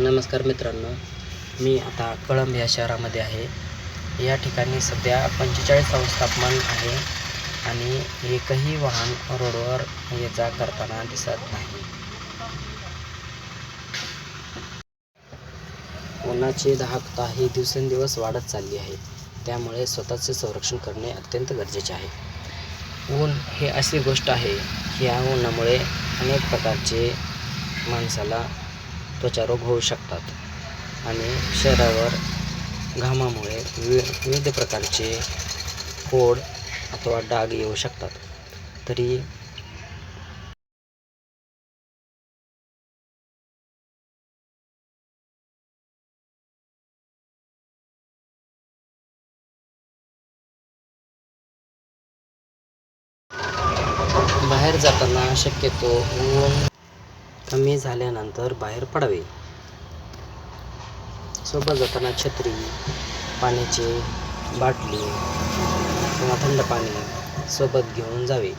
नमस्कार मित्रांनो, मी आता कळंब या शहरामध्ये आहे. या ठिकाणी सध्या 45 तापमान आहे आणि एकही वाहन रोडवर ये जा करताना दिसत नाही. उन्हाची दाहकता ही दिवसेंदिवस वाढत चालली आहे. त्यामुळे स्वतःचे संरक्षण करणे अत्यंत गरजेचे आहे. ऊन हे अशी गोष्ट आहे की या उन्हामुळे अनेक प्रकारचे माणसाला त्वचारोग होऊ शकतात आणि शरीरावर घामामुळे विविध प्रकारचे फोड अथवा डाग येऊ शकतात. तरी बाहेर जाताना शक्यतो ऊन कमी झाल्यानंतर बाहेर पडावे. सोबत जाताना छत्री, पाण्याची बाटली किंवा थंड पाणी सोबत घेऊन जावे.